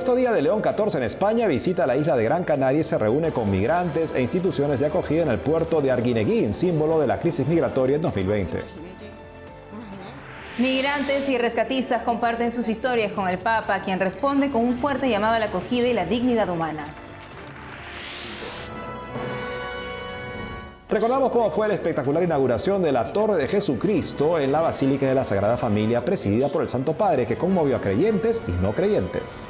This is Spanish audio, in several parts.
sexto día de León XIV en España visita la isla de Gran Canaria y se reúne con migrantes e instituciones de acogida en el puerto de Arguineguín, símbolo de la crisis migratoria en 2020. Migrantes y rescatistas comparten sus historias con el Papa, quien responde con un fuerte llamado a la acogida y la dignidad humana. Recordamos cómo fue la espectacular inauguración de la Torre de Jesucristo en la Basílica de la Sagrada Familia, presidida por el Santo Padre, que conmovió a creyentes y no creyentes.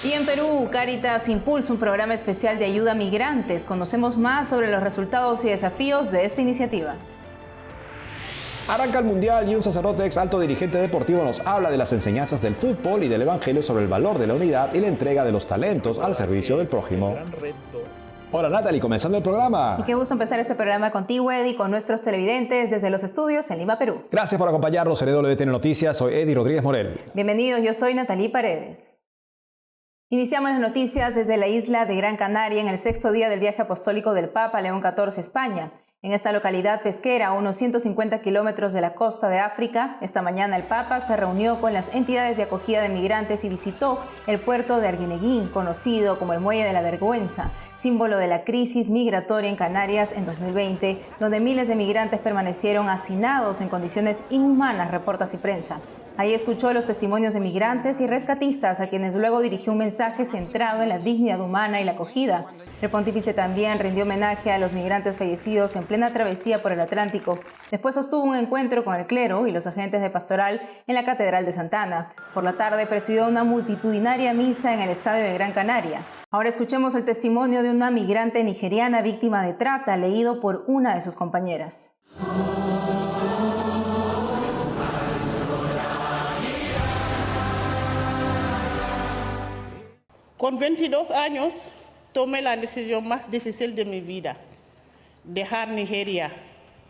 Y en Perú, Cáritas impulsa un programa especial de ayuda a migrantes. Conocemos más sobre los resultados y desafíos de esta iniciativa. Arranca el Mundial y un sacerdote ex alto dirigente deportivo nos habla de las enseñanzas del fútbol y del Evangelio sobre el valor de la unidad y la entrega de los talentos al servicio del prójimo. Hola Natalie, comenzando el programa. Y qué gusto empezar este programa contigo, Eddie, con nuestros televidentes desde los estudios en Lima, Perú. Gracias por acompañarnos en EWTN Noticias. Soy Eddie Rodríguez Morel. Bienvenidos, yo soy Natalie Paredes. Iniciamos las noticias desde la isla de Gran Canaria en el sexto día del viaje apostólico del Papa León XIV a España. En esta localidad pesquera, a unos 150 kilómetros de la costa de África, esta mañana el Papa se reunió con las entidades de acogida de migrantes y visitó el puerto de Arguineguín, conocido como el Muelle de la Vergüenza, símbolo de la crisis migratoria en Canarias en 2020, donde miles de migrantes permanecieron hacinados en condiciones inhumanas, reporta Así Prensa. Ahí escuchó los testimonios de migrantes y rescatistas, a quienes luego dirigió un mensaje centrado en la dignidad humana y la acogida. El pontífice también rindió homenaje a los migrantes fallecidos en plena travesía por el Atlántico. Después sostuvo un encuentro con el clero y los agentes de pastoral en la Catedral de Santa Ana. Por la tarde presidió una multitudinaria misa en el Estadio de Gran Canaria. Ahora escuchemos el testimonio de una migrante nigeriana víctima de trata, leído por una de sus compañeras. Con 22 años tomé la decisión más difícil de mi vida, dejar Nigeria,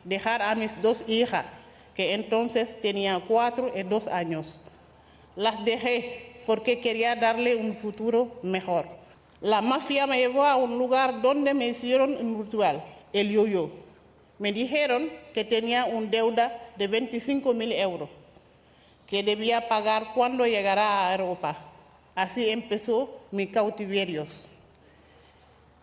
dejar a mis dos hijas, que entonces tenían 4 y 2 años. Las dejé porque quería darle un futuro mejor. La mafia me llevó a un lugar donde me hicieron un ritual, el yo-yo. Me dijeron que tenía una deuda de 25.000 euros, que debía pagar cuando llegara a Europa. Así empezó mi cautiverio.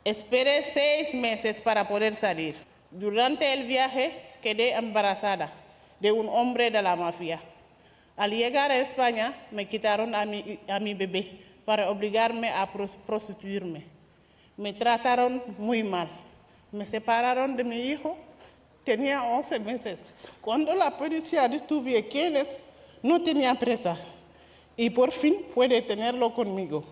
Esperé 6 meses para poder salir. Durante el viaje quedé embarazada de un hombre de la mafia. Al llegar a España me quitaron a mi bebé para obligarme a prostituirme. Me trataron muy mal. Me separaron de mi hijo. Tenía 11 meses. Cuando la policía descubrió quiénes, no tenía presa. Y por fin puede tenerlo conmigo.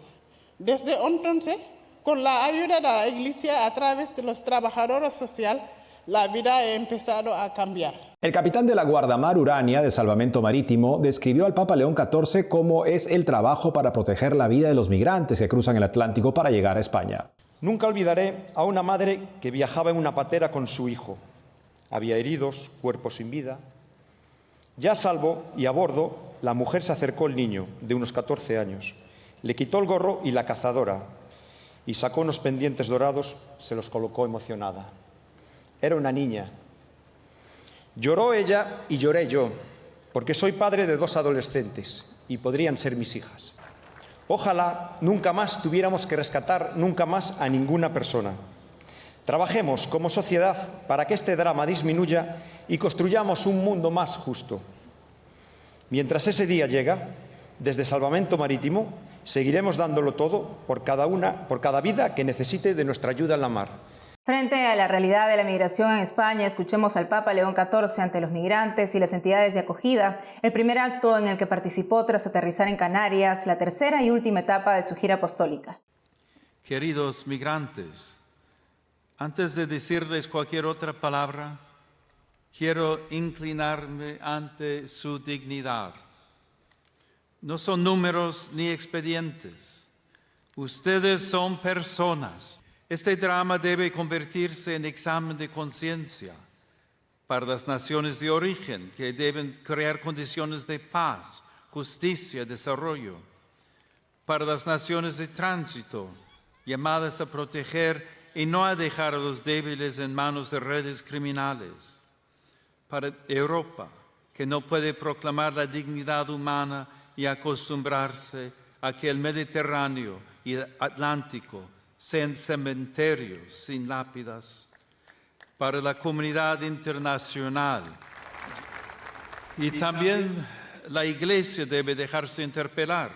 Desde entonces, con la ayuda de la Iglesia a través de los trabajadores sociales, la vida ha empezado a cambiar. El capitán de la Guardamar Urania de Salvamento Marítimo describió al Papa León XIV cómo es el trabajo para proteger la vida de los migrantes que cruzan el Atlántico para llegar a España. Nunca olvidaré a una madre que viajaba en una patera con su hijo. Había heridos, cuerpos sin vida. Ya a salvo y a bordo, la mujer se acercó al niño, de unos 14 años. Le quitó el gorro y la cazadora y sacó unos pendientes dorados, se los colocó emocionada. Era una niña. Lloró ella y lloré yo, porque soy padre de 2 adolescentes y podrían ser mis hijas. Ojalá nunca más tuviéramos que rescatar nunca más a ninguna persona. Trabajemos como sociedad para que este drama disminuya y construyamos un mundo más justo. Mientras ese día llega, desde Salvamento Marítimo seguiremos dándolo todo por cada vida que necesite de nuestra ayuda en la mar. Frente a la realidad de la migración en España, escuchemos al Papa León XIV ante los migrantes y las entidades de acogida, el primer acto en el que participó tras aterrizar en Canarias, la tercera y última etapa de su gira apostólica. Queridos migrantes, antes de decirles cualquier otra palabra, quiero inclinarme ante su dignidad. No son números ni expedientes. Ustedes son personas. Este drama debe convertirse en examen de conciencia para las naciones de origen, que deben crear condiciones de paz, justicia, desarrollo. Para las naciones de tránsito, llamadas a proteger y no a dejar a los débiles en manos de redes criminales. Para Europa, que no puede proclamar la dignidad humana y acostumbrarse a que el Mediterráneo y el Atlántico sean cementerios sin lápidas. Para la comunidad internacional. Y también la Iglesia debe dejarse interpelar.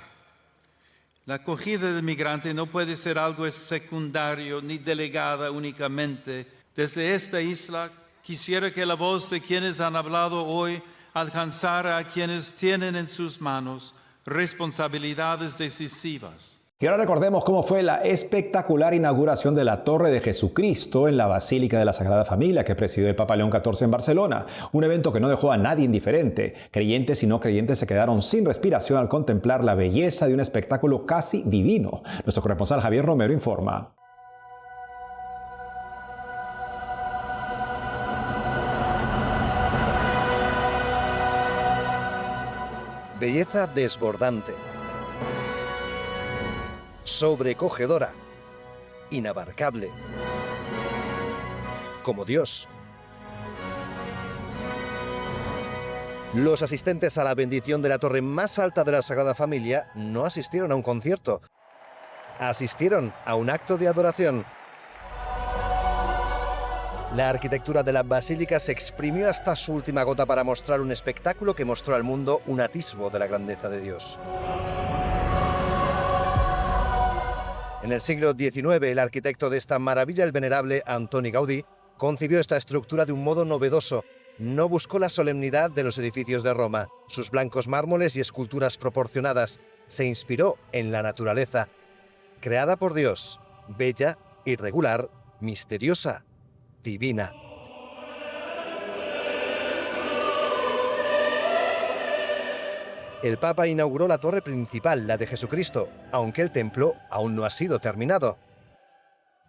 La acogida del migrante no puede ser algo secundario ni delegada únicamente. Desde esta isla quisiera que la voz de quienes han hablado hoy alcanzara a quienes tienen en sus manos responsabilidades decisivas. Y ahora recordemos cómo fue la espectacular inauguración de la Torre de Jesucristo en la Basílica de la Sagrada Familia que presidió el Papa León XIV en Barcelona. Un evento que no dejó a nadie indiferente. Creyentes y no creyentes se quedaron sin respiración al contemplar la belleza de un espectáculo casi divino. Nuestro corresponsal Javier Romero informa. Belleza desbordante, sobrecogedora, inabarcable, como Dios. Los asistentes a la bendición de la torre más alta de la Sagrada Familia no asistieron a un concierto, asistieron a un acto de adoración. La arquitectura de la basílica se exprimió hasta su última gota para mostrar un espectáculo que mostró al mundo un atisbo de la grandeza de Dios. En el siglo XIX, el arquitecto de esta maravilla, el venerable Antoni Gaudí, concibió esta estructura de un modo novedoso. No buscó la solemnidad de los edificios de Roma, sus blancos mármoles y esculturas proporcionadas. Se inspiró en la naturaleza, creada por Dios, bella, irregular, misteriosa, divina. El Papa inauguró la torre principal, la de Jesucristo, aunque el templo aún no ha sido terminado.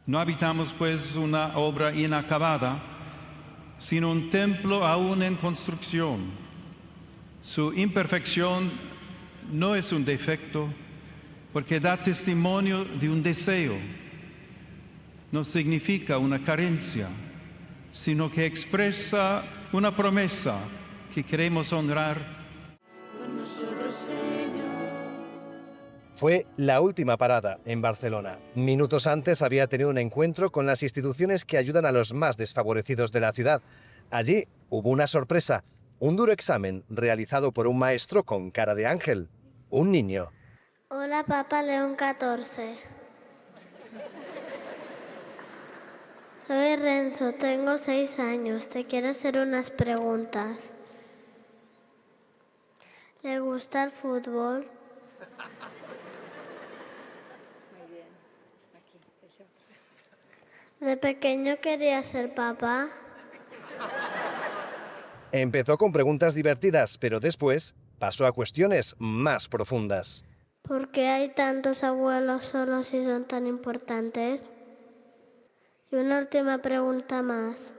No habitamos pues una obra inacabada, sino un templo aún en construcción. Su imperfección no es un defecto, porque da testimonio de un deseo. No significa una carencia, sino que expresa una promesa que queremos honrar. Fue la última parada en Barcelona. Minutos antes había tenido un encuentro con las instituciones que ayudan a los más desfavorecidos de la ciudad. Allí hubo una sorpresa, un duro examen realizado por un maestro con cara de ángel, un niño. Hola, Papa León XIV. Soy Renzo, tengo 6 años. Te quiero hacer unas preguntas. ¿Le gusta el fútbol? ¿De pequeño quería ser papá? Empezó con preguntas divertidas, pero después pasó a cuestiones más profundas. ¿Por qué hay tantos abuelos solos y son tan importantes? Y una última pregunta más.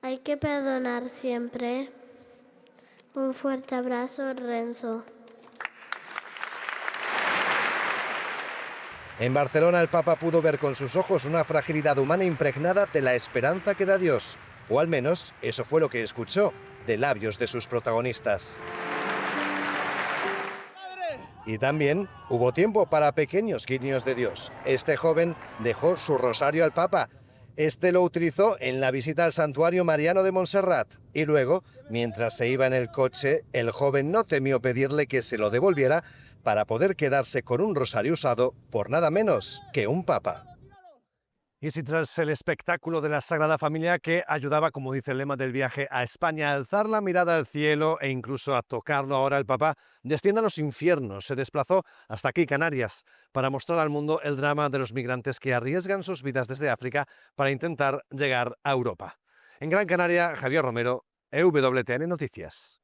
¿Hay que perdonar siempre? Un fuerte abrazo, Renzo. En Barcelona el Papa pudo ver con sus ojos una fragilidad humana impregnada de la esperanza que da Dios. O al menos eso fue lo que escuchó de labios de sus protagonistas. Y también hubo tiempo para pequeños guiños de Dios. Este joven dejó su rosario al Papa. Este lo utilizó en la visita al santuario mariano de Montserrat. Y luego, mientras se iba en el coche, el joven no temió pedirle que se lo devolviera para poder quedarse con un rosario usado por nada menos que un papa. Y si tras el espectáculo de la Sagrada Familia, que ayudaba, como dice el lema del viaje, a España a alzar la mirada al cielo e incluso a tocarlo ahora el Papa, desciende a los infiernos, se desplazó hasta aquí, Canarias, para mostrar al mundo el drama de los migrantes que arriesgan sus vidas desde África para intentar llegar a Europa. En Gran Canaria, Javier Romero, EWTN Noticias.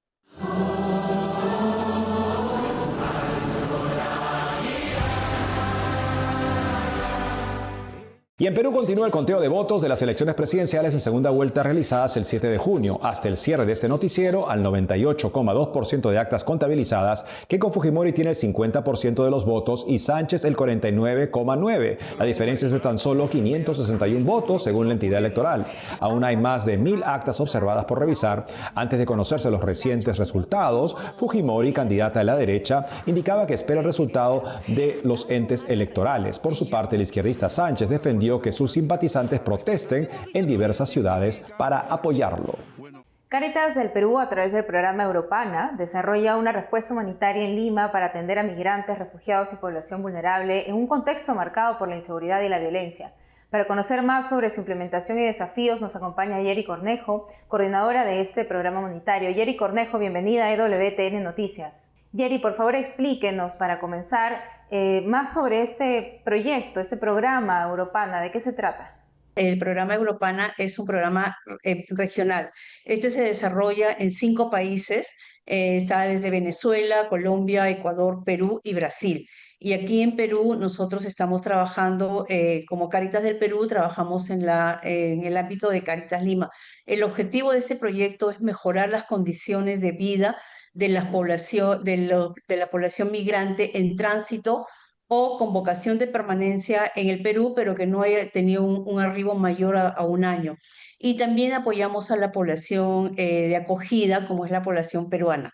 Y en Perú continúa el conteo de votos de las elecciones presidenciales en segunda vuelta realizadas el 7 de junio. Hasta el cierre de este noticiero, al 98,2% de actas contabilizadas, Keiko Fujimori tiene el 50% de los votos y Sánchez el 49,9%. La diferencia es de tan solo 561 votos, según la entidad electoral. Aún hay más de 1.000 actas observadas por revisar. Antes de conocerse los recientes resultados, Fujimori, candidata de la derecha, indicaba que espera el resultado de los entes electorales. Por su parte, el izquierdista Sánchez defendió que sus simpatizantes protesten en diversas ciudades para apoyarlo. Cáritas del Perú, a través del programa Europana, desarrolla una respuesta humanitaria en Lima para atender a migrantes, refugiados y población vulnerable en un contexto marcado por la inseguridad y la violencia. Para conocer más sobre su implementación y desafíos, nos acompaña Yeri Cornejo, coordinadora de este programa humanitario. Yeri Cornejo, bienvenida a EWTN Noticias. Yeri, por favor, explíquenos, para comenzar, más sobre este proyecto, este programa Europana. ¿De qué se trata? El programa Europana es un programa regional. Este se desarrolla en 5 países, está desde Venezuela, Colombia, Ecuador, Perú y Brasil. Y aquí en Perú nosotros estamos trabajando como Cáritas del Perú, trabajamos en el ámbito de Cáritas Lima. El objetivo de este proyecto es mejorar las condiciones de vida de la población migrante en tránsito o con vocación de permanencia en el Perú, pero que no haya tenido un arribo mayor a un año. Y también apoyamos a la población de acogida, como es la población peruana.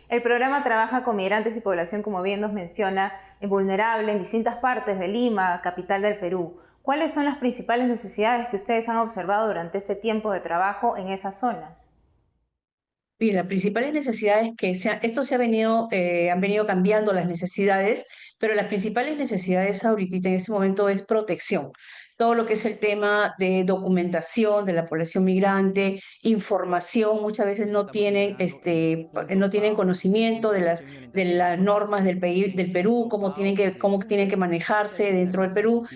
El programa trabaja con migrantes y población, como bien nos menciona, vulnerable en distintas partes de Lima, capital del Perú. ¿Cuáles son las principales necesidades que ustedes han observado durante este tiempo de trabajo en esas zonas? Bien, las principales necesidades han venido cambiando las necesidades, pero las principales necesidades ahorita en este momento es protección. Todo lo que es el tema de documentación de la población migrante, información, muchas veces no tienen conocimiento de las normas del Perú, cómo tienen que manejarse dentro del Perú.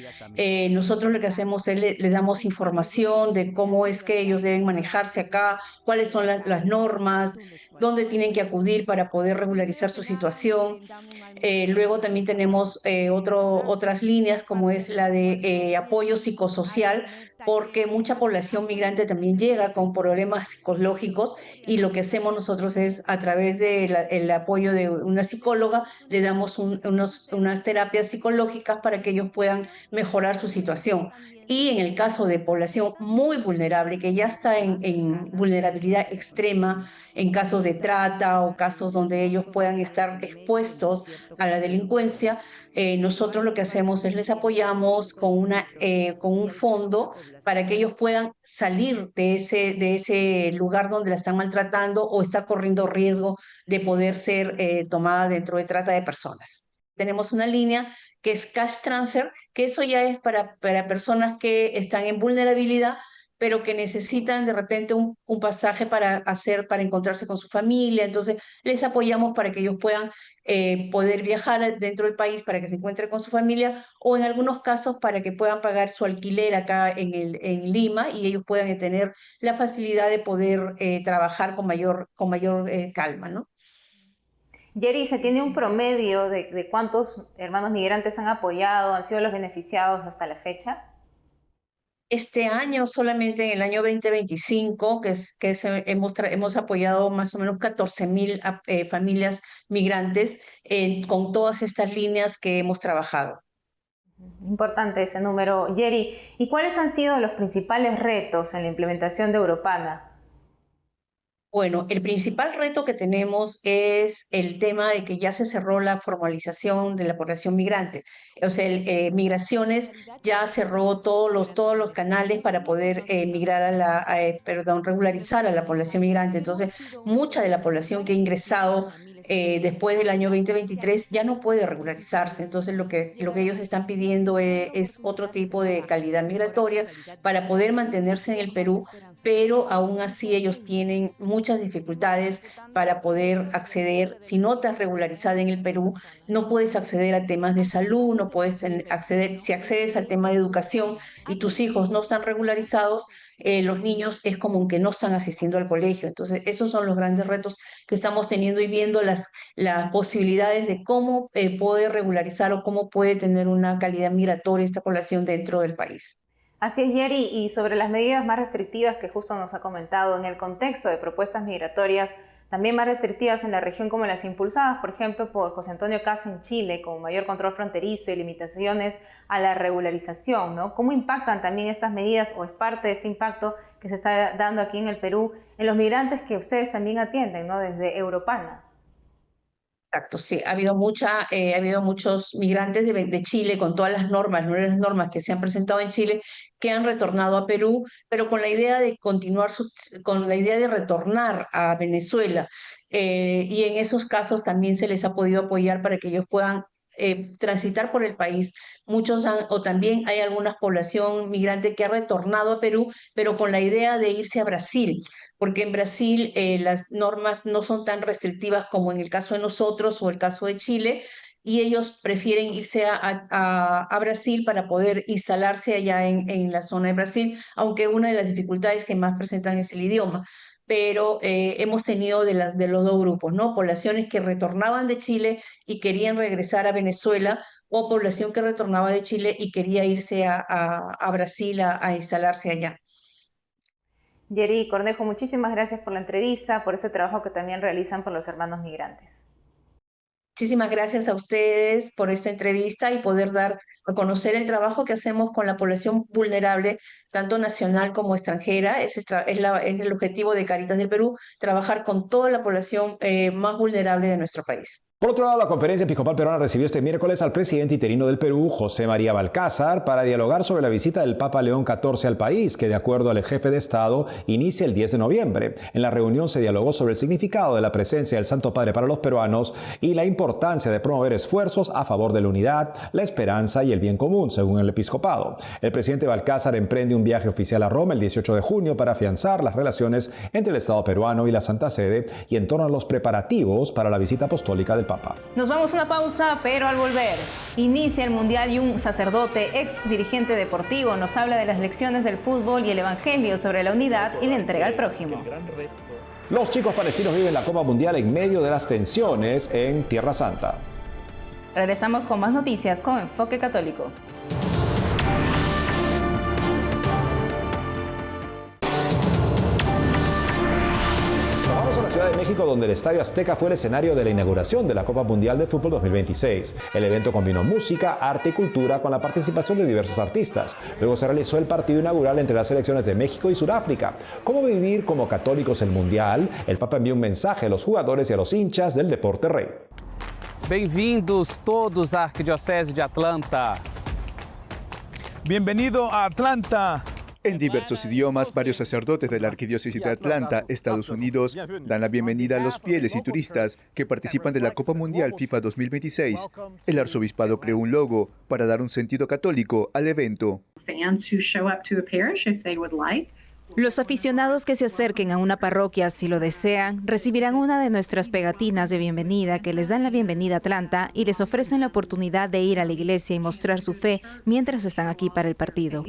Nosotros lo que hacemos es les damos información de cómo es que ellos deben manejarse acá, cuáles son las normas, dónde tienen que acudir para poder regularizar su situación. Luego también tenemos otras líneas, como es la de apoyo psicosocial, porque mucha población migrante también llega con problemas psicológicos, y lo que hacemos nosotros es, a través del apoyo de una psicóloga, le damos unas terapias psicológicas para que ellos puedan mejorar su situación. Y en el caso de población muy vulnerable, que ya está en vulnerabilidad extrema, en casos de trata o casos donde ellos puedan estar expuestos a la delincuencia, nosotros lo que hacemos es les apoyamos con un fondo para que ellos puedan salir de ese lugar donde la están maltratando o está corriendo riesgo de poder ser tomada dentro de trata de personas. Tenemos una línea que es Cash Transfer, que eso ya es para personas que están en vulnerabilidad, pero que necesitan de repente un pasaje para encontrarse con su familia. Entonces les apoyamos para que ellos puedan poder viajar dentro del país, para que se encuentren con su familia, o en algunos casos para que puedan pagar su alquiler acá en Lima, y ellos puedan tener la facilidad de poder trabajar con mayor calma, ¿no? Yeri, ¿se tiene un promedio de cuántos hermanos migrantes han apoyado, han sido los beneficiados hasta la fecha? Este año, solamente en el año 2025, hemos apoyado más o menos 14.000 familias migrantes con todas estas líneas que hemos trabajado. Importante ese número. Yeri, ¿y cuáles han sido los principales retos en la implementación de Europana? Bueno, el principal reto que tenemos es el tema de que ya se cerró la formalización de la población migrante. O sea, Migraciones ya cerró todos los canales para poder regularizar a la población migrante. Entonces, mucha de la población que ha ingresado después del año 2023 ya no puede regularizarse. Entonces, lo que ellos están pidiendo es otro tipo de calidad migratoria para poder mantenerse en el Perú, pero aún así ellos tienen muchas dificultades para poder acceder. Si no estás regularizada en el Perú, no puedes acceder a temas de salud, no puedes acceder, si accedes al tema de educación y tus hijos no están regularizados, los niños es como que no están asistiendo al colegio. Entonces, esos son los grandes retos que estamos teniendo y viendo las las posibilidades de cómo poder regularizar o cómo puede tener una calidad migratoria esta población dentro del país. Así es, Yeri, y sobre las medidas más restrictivas que justo nos ha comentado en el contexto de propuestas migratorias, también más restrictivas en la región como las impulsadas, por ejemplo, por José Antonio Kast en Chile, con mayor control fronterizo y limitaciones a la regularización, ¿no? ¿Cómo impactan también estas medidas o es parte de ese impacto que se está dando aquí en el Perú en los migrantes que ustedes también atienden, ¿no? Desde Europana? Exacto, sí, ha habido muchos migrantes de Chile con todas las nuevas normas que se han presentado en Chile, que han retornado a Perú, pero con la idea de con la idea de retornar a Venezuela. Y en esos casos también se les ha podido apoyar para que ellos puedan transitar por el país. O también hay alguna población migrante que ha retornado a Perú, pero con la idea de irse a Brasil, porque en Brasil las normas no son tan restrictivas como en el caso de nosotros o el caso de Chile, y ellos prefieren irse a Brasil para poder instalarse allá en la zona de Brasil, aunque una de las dificultades que más presentan es el idioma. Pero hemos tenido de los dos grupos, ¿no? Poblaciones que retornaban de Chile y querían regresar a Venezuela, o población que retornaba de Chile y quería irse a Brasil a instalarse allá. Yeri Cornejo, muchísimas gracias por la entrevista, por ese trabajo que también realizan por los hermanos migrantes. Muchísimas gracias a ustedes por esta entrevista y poder dar a conocer el trabajo que hacemos con la población vulnerable, tanto nacional como extranjera. Es el objetivo de Cáritas del Perú, trabajar con toda la población más vulnerable de nuestro país. Por otro lado, la Conferencia Episcopal Peruana recibió este miércoles al presidente interino del Perú, José María Balcázar, para dialogar sobre la visita del Papa León XIV al país, que de acuerdo al jefe de Estado inicia el 10 de noviembre. En la reunión se dialogó sobre el significado de la presencia del Santo Padre para los peruanos y la importancia de promover esfuerzos a favor de la unidad, la esperanza y el bien común, según el episcopado. El presidente Balcázar emprende un viaje oficial a Roma el 18 de junio para afianzar las relaciones entre el Estado peruano y la Santa Sede y en torno a los preparativos para la visita apostólica del Papa. Nos vamos a una pausa, pero al volver, inicia el Mundial y un sacerdote, ex dirigente deportivo, nos habla de las lecciones del fútbol y el evangelio sobre la unidad y la entrega al prójimo. Los chicos palestinos viven la Copa Mundial en medio de las tensiones en Tierra Santa. Regresamos con más noticias con Enfoque Católico. Vamos a la Ciudad de México, donde el Estadio Azteca fue el escenario de la inauguración de la Copa Mundial de Fútbol 2026. El evento combinó música, arte y cultura con la participación de diversos artistas. Luego se realizó el partido inaugural entre las selecciones de México y Sudáfrica. ¿Cómo vivir como católicos el Mundial? El Papa envió un mensaje a los jugadores y a los hinchas del deporte rey. Bem-vindos todos à Arquidiocese de Atlanta. Bienvenido a Atlanta. En diversos idiomas, varios sacerdotes de la Arquidiócesis de Atlanta, Estados Unidos, dan la bienvenida a los fieles y turistas que participan de la Copa Mundial FIFA 2026. El arzobispado creó un logo para dar un sentido católico al evento. Los aficionados que se acerquen a una parroquia, si lo desean, recibirán una de nuestras pegatinas de bienvenida que les dan la bienvenida a Atlanta y les ofrecen la oportunidad de ir a la iglesia y mostrar su fe mientras están aquí para el partido.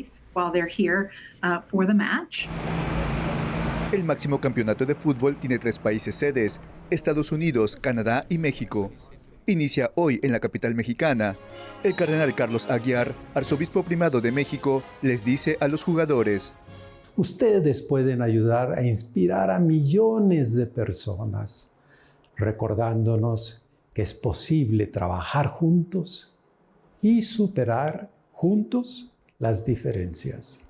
El máximo campeonato de fútbol tiene 3 países sedes: Estados Unidos, Canadá y México. Inicia hoy en la capital mexicana. El cardenal Carlos Aguiar, arzobispo primado de México, les dice a los jugadores: ustedes pueden ayudar a inspirar a millones de personas, recordándonos que es posible trabajar juntos y superar juntos las diferencias.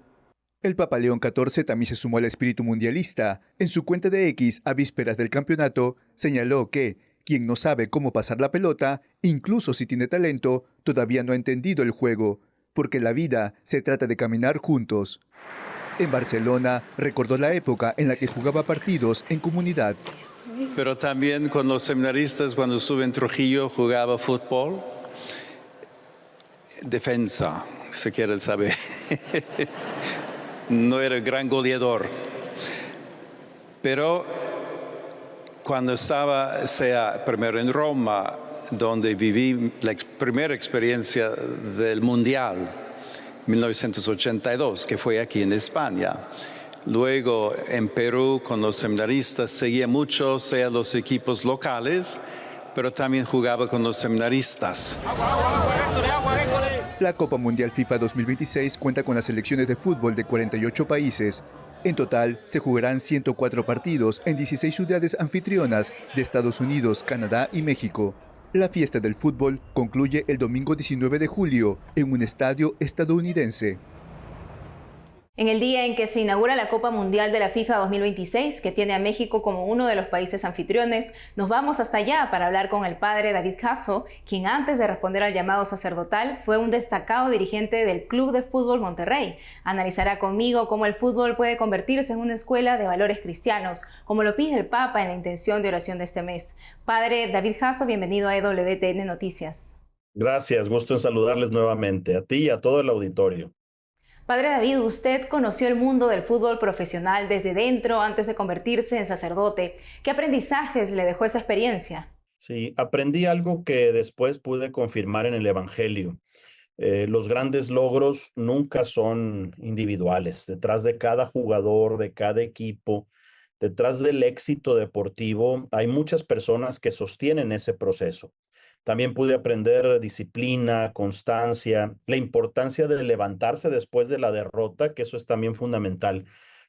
El Papa León XIV también se sumó al espíritu mundialista. En su cuenta de X, a vísperas del campeonato, señaló que quien no sabe cómo pasar la pelota, incluso si tiene talento, todavía no ha entendido el juego, porque la vida se trata de caminar juntos. En Barcelona, recordó la época en la que jugaba partidos en comunidad. Pero también con los seminaristas, cuando estuve en Trujillo, jugaba fútbol. Defensa, si quieren saber. No era gran goleador. Pero cuando estaba, primero en Roma, donde viví la primera experiencia del Mundial, 1982, que fue aquí en España. Luego en Perú con los seminaristas seguía mucho, sea los equipos locales, pero también jugaba con los seminaristas. La Copa Mundial FIFA 2026 cuenta con las selecciones de fútbol de 48 países. En total, se jugarán 104 partidos en 16 ciudades anfitrionas de Estados Unidos, Canadá y México. La fiesta del fútbol concluye el domingo 19 de julio en un estadio estadounidense. En el día en que se inaugura la Copa Mundial de la FIFA 2026, que tiene a México como uno de los países anfitriones, nos vamos hasta allá para hablar con el padre David Jasso, quien antes de responder al llamado sacerdotal fue un destacado dirigente del Club de Fútbol Monterrey. Analizará conmigo cómo el fútbol puede convertirse en una escuela de valores cristianos, como lo pide el Papa en la intención de oración de este mes. Padre David Jasso, bienvenido a EWTN Noticias. Gracias, gusto en saludarles nuevamente, a ti y a todo el auditorio. Padre David, usted conoció el mundo del fútbol profesional desde dentro antes de convertirse en sacerdote. ¿Qué aprendizajes le dejó esa experiencia? Sí, aprendí algo que después pude confirmar en el Evangelio. Los grandes logros nunca son individuales. Detrás de cada jugador, de cada equipo, detrás del éxito deportivo, hay muchas personas que sostienen ese proceso. También pude aprender disciplina, constancia, la importancia de levantarse después de la derrota, que eso es también fundamental,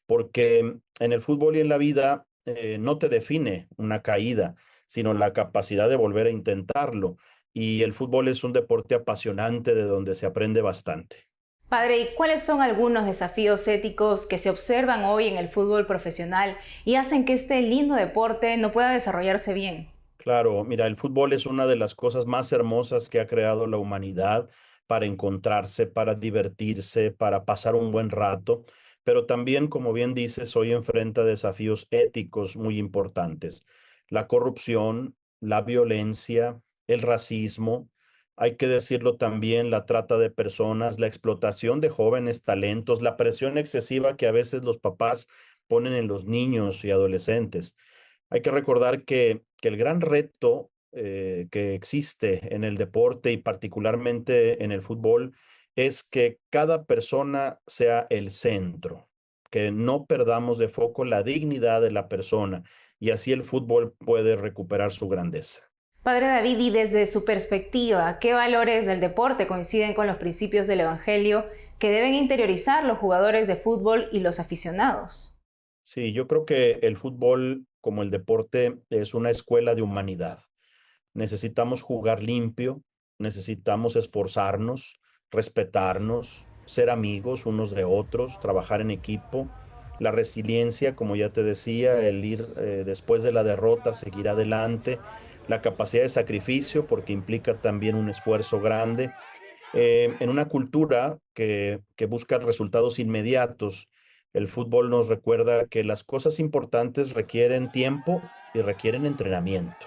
porque en el fútbol y en la vida no te define una caída, sino la capacidad de volver a intentarlo. Y el fútbol es un deporte apasionante de donde se aprende bastante. Padre, ¿y cuáles son algunos desafíos éticos que se observan hoy en el fútbol profesional y hacen que este lindo deporte no pueda desarrollarse bien? Claro, mira, el fútbol es una de las cosas más hermosas que ha creado la humanidad para encontrarse, para divertirse, para pasar un buen rato, pero también, como bien dices, hoy enfrenta desafíos éticos muy importantes. La corrupción, la violencia, el racismo, hay que decirlo también, la trata de personas, la explotación de jóvenes talentos, la presión excesiva que a veces los papás ponen en los niños y adolescentes. Hay que recordar que el gran reto que existe en el deporte y particularmente en el fútbol es que cada persona sea el centro, que no perdamos de foco la dignidad de la persona y así el fútbol puede recuperar su grandeza. Padre David, y desde su perspectiva, ¿qué valores del deporte coinciden con los principios del Evangelio que deben interiorizar los jugadores de fútbol y los aficionados? Sí, yo creo que el fútbol, como el deporte, es una escuela de humanidad. Necesitamos jugar limpio, necesitamos esforzarnos, respetarnos, ser amigos unos de otros, trabajar en equipo. La resiliencia, como ya te decía, el ir después de la derrota, seguir adelante. La capacidad de sacrificio, porque implica también un esfuerzo grande. En una cultura que busca resultados inmediatos, el fútbol nos recuerda que las cosas importantes requieren tiempo y requieren entrenamiento.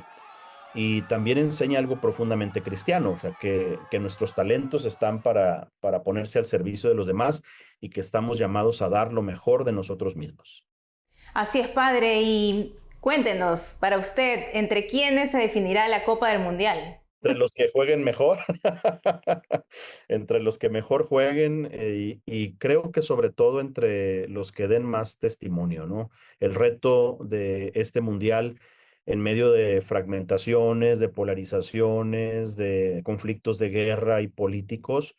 Y también enseña algo profundamente cristiano, o sea, que nuestros talentos están para ponerse al servicio de los demás y que estamos llamados a dar lo mejor de nosotros mismos. Así es, Padre, y cuéntenos, para usted, ¿entre quiénes se definirá la Copa del Mundial? Entre los que jueguen mejor, entre los que mejor jueguen y creo que sobre todo entre los que den más testimonio, ¿no? El reto de este mundial en medio de fragmentaciones, de polarizaciones, de conflictos de guerra y políticos,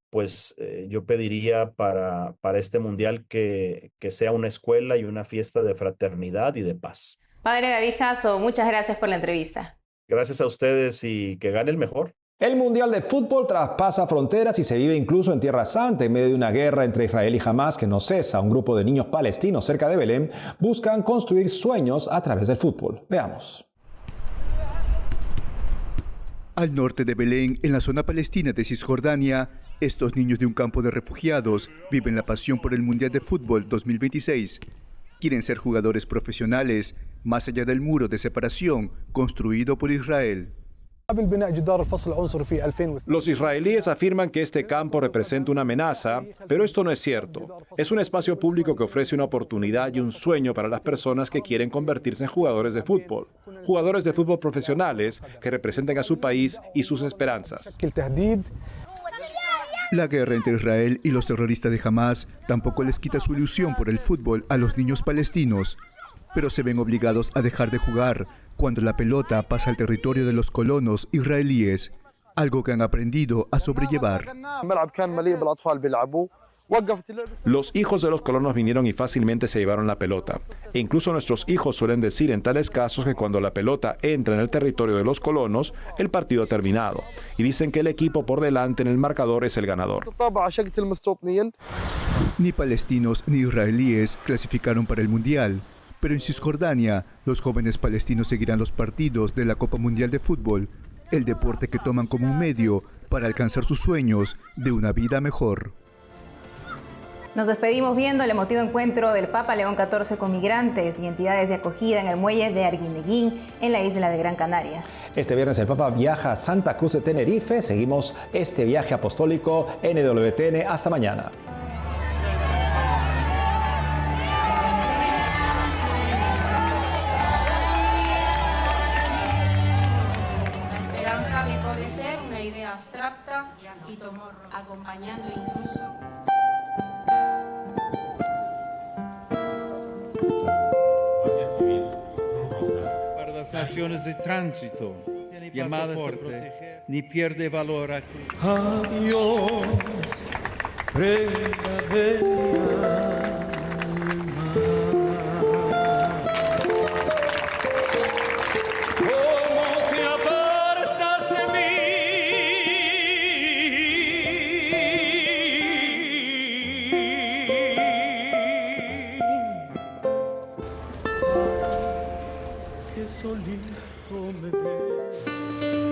pues yo pediría para este mundial que sea una escuela y una fiesta de fraternidad y de paz. Padre David Jasso, muchas gracias por la entrevista. Gracias a ustedes y que gane el mejor. El Mundial de Fútbol traspasa fronteras y se vive incluso en Tierra Santa en medio de una guerra entre Israel y Hamás que no cesa. Un grupo de niños palestinos cerca de Belén buscan construir sueños a través del fútbol. Veamos. Al norte de Belén, en la zona palestina de Cisjordania, estos niños de un campo de refugiados viven la pasión por el Mundial de Fútbol 2026. Quieren ser jugadores profesionales, más allá del muro de separación construido por Israel. Los israelíes afirman que este campo representa una amenaza, pero esto no es cierto. Es un espacio público que ofrece una oportunidad y un sueño para las personas que quieren convertirse en jugadores de fútbol profesionales que representen a su país y sus esperanzas. La guerra entre Israel y los terroristas de Hamás tampoco les quita su ilusión por el fútbol a los niños palestinos, pero se ven obligados a dejar de jugar cuando la pelota pasa al territorio de los colonos israelíes, algo que han aprendido a sobrellevar. Los hijos de los colonos vinieron y fácilmente se llevaron la pelota. E incluso nuestros hijos suelen decir en tales casos que cuando la pelota entra en el territorio de los colonos, el partido ha terminado. Y dicen que el equipo por delante en el marcador es el ganador. Ni palestinos ni israelíes clasificaron para el Mundial, pero en Cisjordania los jóvenes palestinos seguirán los partidos de la Copa Mundial de Fútbol, el deporte que toman como un medio para alcanzar sus sueños de una vida mejor. Nos despedimos viendo el emotivo encuentro del Papa León XIV con migrantes y entidades de acogida en el muelle de Arguineguín, en la isla de Gran Canaria. Este viernes el Papa viaja a Santa Cruz de Tenerife. Seguimos este viaje apostólico NWTN. Hasta mañana. La esperanza que puede ser una idea abstracta y acompañando incluso para las naciones de tránsito, llamadas a proteger, ni pierde valor a cruzar. Adiós, reina de mi alma. ¿Cómo te apartas de mí? Que solito me ves.